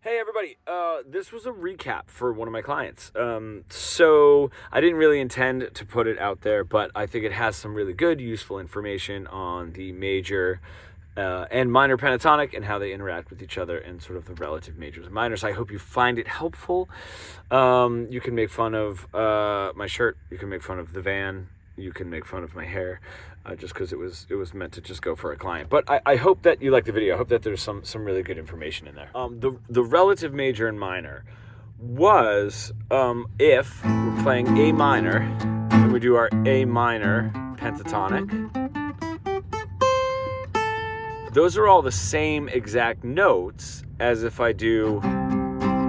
Hey everybody, this was a recap for one of my clients. So I didn't really intend to put it out there, but I think it has some really good, useful information on the major and minor pentatonic and how they interact with each other and sort of the relative majors and minors. I hope you find it helpful. You can make fun of my shirt, you can make fun of the van, you can make fun of my hair. Just because it was meant to just go for a client. But I hope that you like the video. I hope that there's some really good information in there. The relative major and minor was if we're playing A minor and we do our A minor pentatonic. Those are all the same exact notes as if I do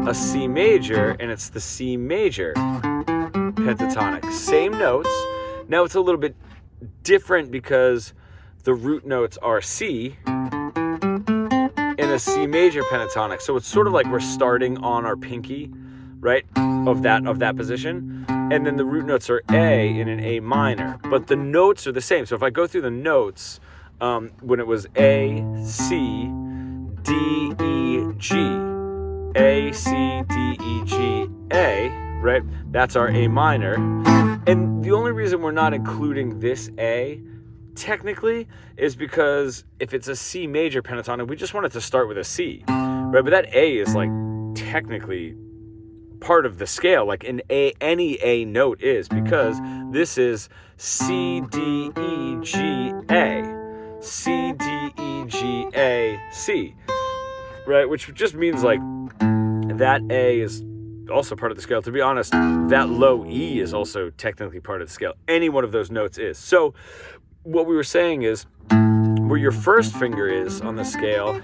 a C major and it's the C major pentatonic. Same notes. Now it's a little bit different because the root notes are C in a C major pentatonic. So it's sort of like we're starting on our pinky, right? Of that position. And then the root notes are A in an A minor. But the notes are the same. So if I go through the notes, when it was A, C, D, E, G, A, C, D, E, G, A, right? That's our A minor. And the only reason we're not including this A, technically, is because if it's a C major pentatonic, we just want it to start with a C, right? But that A is like technically part of the scale, like any A note is, because this is C, D, E, G, A, C, D, E, G, A, C, right? Which just means like that A is also part of the scale. To be honest, that low E is also technically part of the scale. Any one of those notes is. So what we were saying is where your first finger is on the scale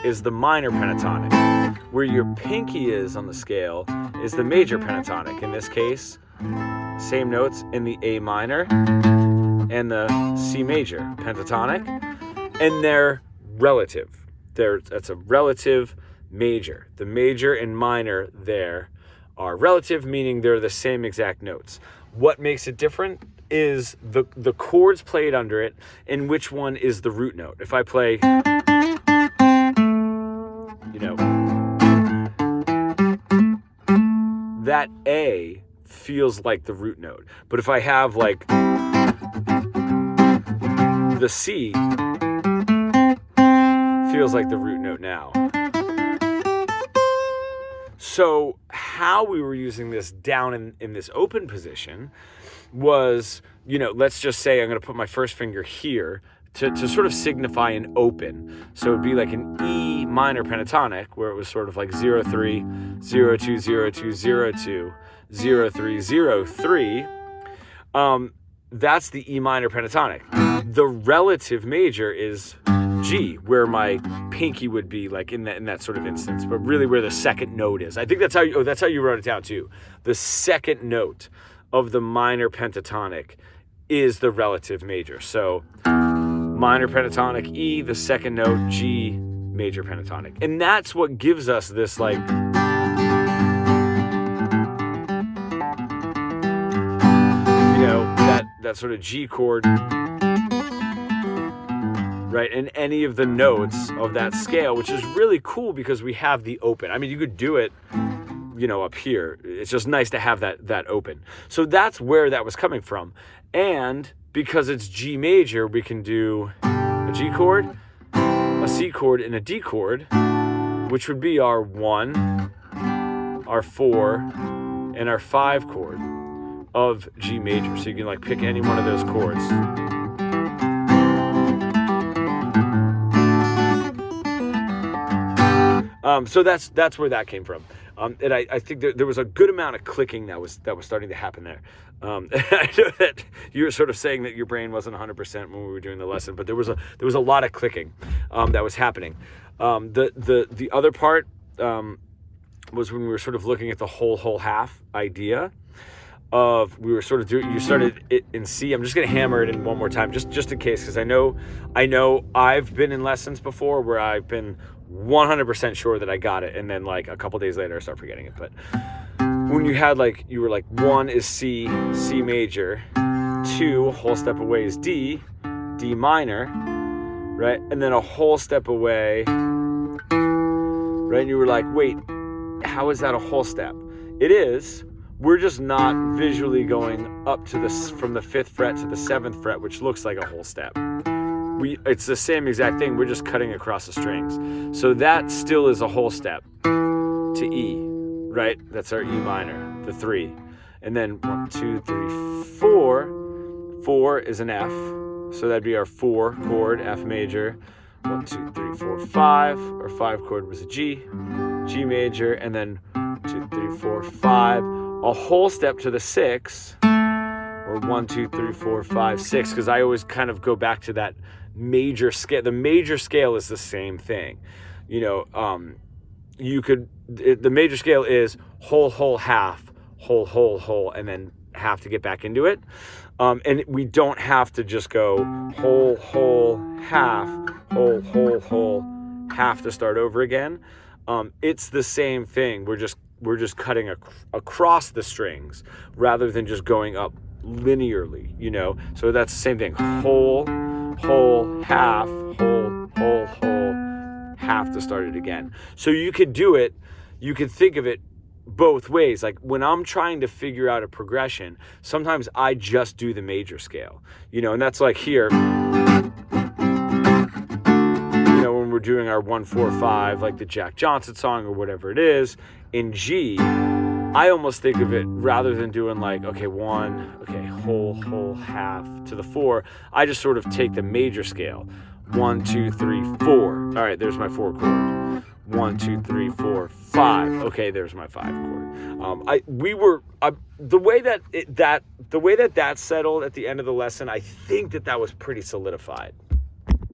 is the minor pentatonic. Where your pinky is on the scale is the major pentatonic. In this case, same notes in the A minor and the C major pentatonic, and they're relative. That's a relative major. The major and minor there are relative, meaning they're the same exact notes. What makes it different is the chords played under it and which one is the root note. If I play, that A feels like the root note. But if I have like the C feels like the root note now. So how we were using this down in this open position was, let's just say I'm going to put my first finger here to sort of signify an open. So it'd be like an E minor pentatonic where it was sort of like 0, 3, 0, 2, 0, 2, 0, 2, 0, 3, 0, 3. That's the E minor pentatonic. The relative major is G, where my pinky would be, like in that sort of instance, but really where the second note is. I think that's how you wrote it down too. The second note of the minor pentatonic is the relative major. So minor pentatonic E, the second note G, major pentatonic. And that's what gives us this like that sort of G chord, right, in any of the notes of that scale, which is really cool because we have the open. I mean, you could do it, up here. It's just nice to have that open. So that's where that was coming from. And because it's G major, we can do a G chord, a C chord, and a D chord, which would be our 1, our 4, and our 5 chord of G major. So you can like pick any one of those chords. So that's where that came from. And I think there was a good amount of clicking that was starting to happen there. I know that you were sort of saying that your brain wasn't 100% when we were doing the lesson, but there was a lot of clicking that was happening. The other part was when we were sort of looking at the whole half idea of we were sort of doing. You started it in C. I'm just going to hammer it in one more time, just in case, because I know I've been in lessons before where I've been 100% sure that I got it, and then like a couple days later I start forgetting it. But when you were like 1 is C major, 2 a whole step away is D minor, right, and then a whole step away right? And you were like, wait, how is that a whole step? It is. We're just not visually going up to this from the 5th fret to the 7th fret, which looks like a whole step. It's the same exact thing. We're just cutting across the strings. So that still is a whole step to E, right? That's our E minor, the 3. And then 1, 2, 3, 4. 4 is an F. So that'd be our 4 chord, F major. 1, 2, 3, 4, 5. Our 5 chord was a G, G major, and then 2, 3, 4, 5. A whole step to the 6, or 1, 2, 3, 4, 5, 6, because I always kind of go back to that major scale. The major scale is the same thing. You know, the major scale is whole, whole, half, whole, whole, whole, and then half to get back into it. And we don't have to just go whole, whole, half, whole, whole, whole, half to start over again. It's the same thing. We're just cutting across the strings rather than just going up linearly, you know? So that's the same thing. Whole, whole, half, whole, whole, whole, half to start it again. So you could do it, you could think of it both ways. Like when I'm trying to figure out a progression, sometimes I just do the major scale, you know, and that's like here, you know, when we're doing our 1, 4, 5, like the Jack Johnson song or whatever it is, in G, I almost think of it rather than doing like, okay, 1, okay, whole, whole, half to the 4. I just sort of take the major scale. 1, 2, 3, 4. All right, there's my 4 chord. 1, 2, 3, 4, 5. Okay, there's my 5 chord. The way that settled at the end of the lesson, I think that was pretty solidified.